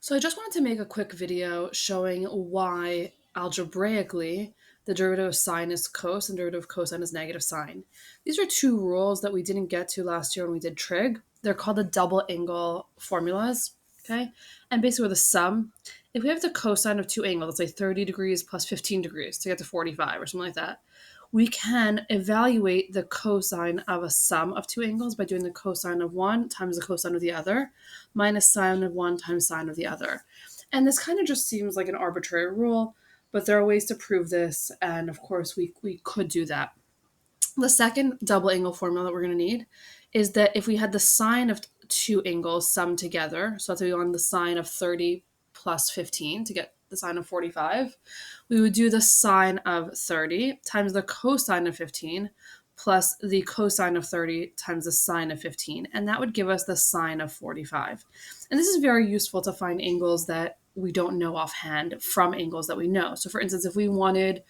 So I just wanted to make a quick video showing why algebraically the derivative of sine is cos and derivative of cosine is negative sine. These are two rules that we didn't get to last year when we did trig. They're called the double angle formulas, okay? And basically with a sum, if we have the cosine of two angles, let's say 30 degrees plus 15 degrees to get to 45 or something like that, we can evaluate the cosine of a sum of two angles by doing the cosine of one times the cosine of the other minus sine of one times sine of the other. And this kind of just seems like an arbitrary rule, but there are ways to prove this, and of course we could do that. The second double angle formula that we're going to need is that if we had the sine of two angles summed together, so let's say we want the sine of 30 plus 15 to get the sine of 45, we would do the sine of 30 times the cosine of 15 plus the cosine of 30 times the sine of 15, and that would give us the sine of 45. And this is very useful to find angles that we don't know offhand from angles that we know. So for instance, if we wanted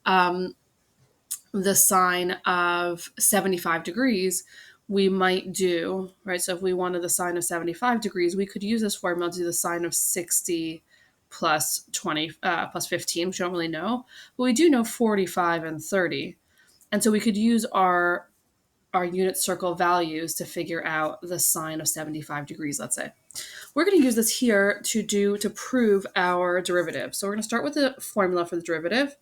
the sine of 75 degrees, we might do, right? So if we wanted the sine of 75 degrees, we could use this formula to do the sine of 60 plus 20 plus 15, which we don't really know, but we do know 45 and 30. And so we could use our unit circle values to figure out the sine of 75 degrees, let's say. We're going to use this here to prove our derivative. So we're going to start with the formula for the derivative.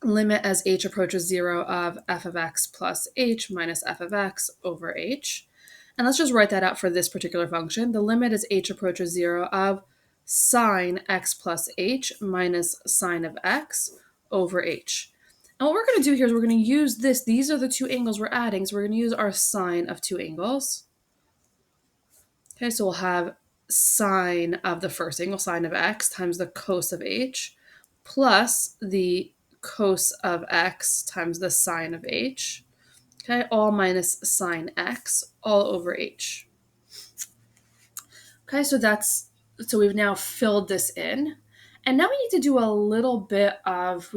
Limit as h approaches 0 of f of x plus h minus f of x over h. And let's just write that out for this particular function. The limit as h approaches 0 of sine x plus h minus sine of x over h. And what we're going to do here is we're going to use this. These are the two angles we're adding. So we're going to use our sine of two angles. Okay, so we'll have sine of the first angle, sine of x, times the cos of h, plus the cos of x times the sine of h. Okay, all minus sine x, all over h. Okay, so we've now filled this in. And now we need to do a little bit of,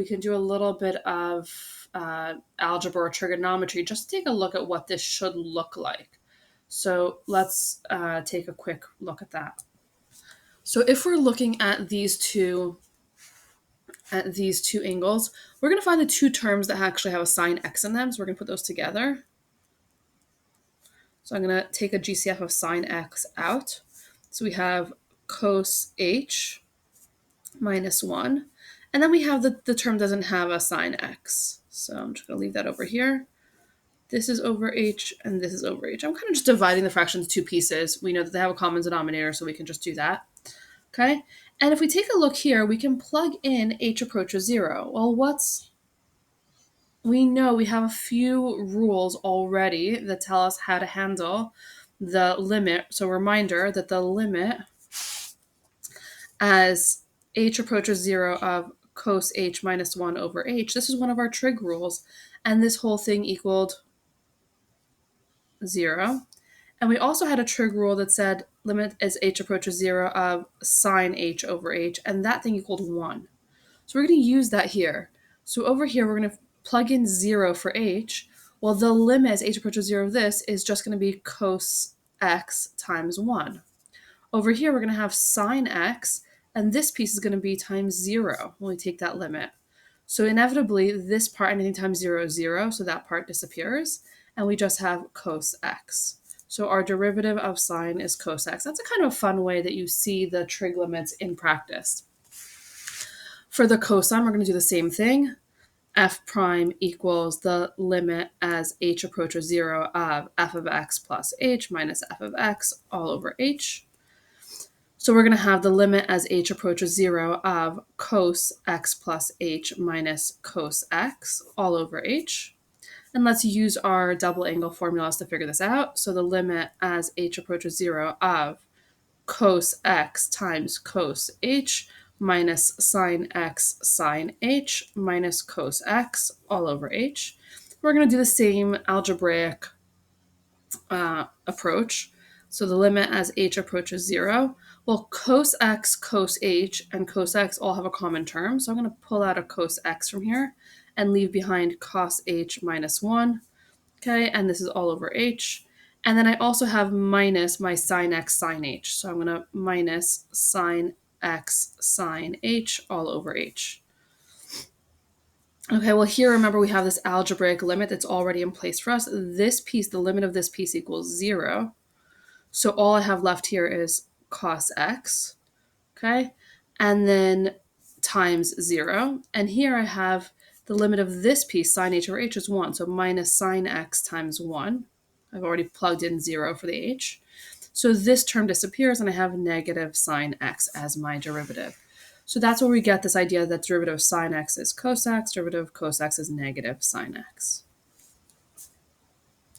algebra or trigonometry just to take a look at what this should look like. So let's take a quick look at that. So if we're looking at these two angles, we're going to find the two terms that actually have a sine x in them. So we're going to put those together. So I'm going to take a GCF of sine x out. So we have cos h minus 1. And then we have the term doesn't have a sine x. So I'm just going to leave that over here. This is over h, and this is over h. I'm kind of just dividing the fraction into two pieces. We know that they have a common denominator, so we can just do that. Okay? And if we take a look here, we can plug in h approaches 0. Well, we know we have a few rules already that tell us how to handle the limit. So reminder that the limit as h approaches 0 of cos h minus 1 over h, this is one of our trig rules, and this whole thing equaled 0. And we also had a trig rule that said limit as h approaches 0 of sine h over h, and that thing equaled 1. So we're going to use that here. So over here, we're going to plug in 0 for h. Well, the limit as h approaches 0 of this is just going to be cos x times 1. Over here, we're going to have sine x, and this piece is going to be times 0 when we take that limit. So inevitably, this part, anything times 0 is 0, so that part disappears, and we just have cos x. So our derivative of sine is cos x. That's a kind of a fun way that you see the trig limits in practice. For the cosine, we're going to do the same thing. F prime equals the limit as h approaches 0 of f of x plus h minus f of x all over h. So we're going to have the limit as h approaches 0 of cos x plus h minus cos x all over h. And let's use our double angle formulas to figure this out. So the limit as h approaches 0 of cos x times cos h minus sine x sine h minus cos x all over h. We're going to do the same algebraic approach. So the limit as h approaches 0. Well, cos x, cos h, and cos x all have a common term. So I'm going to pull out a cos x from here and leave behind cos h minus 1. Okay, and this is all over h. And then I also have minus my sine x sine h. So I'm going to minus sine x sine h all over h. Okay, well here, remember, we have this algebraic limit that's already in place for us. This piece, the limit of this piece equals 0. So all I have left here is cos x, okay? And then times 0. And here I have the limit of this piece, sine h over h, is 1. So minus sine x times 1. I've already plugged in 0 for the h. So this term disappears, and I have negative sine x as my derivative. So that's where we get this idea that derivative of sine x is cos x, derivative of cos x is negative sine x.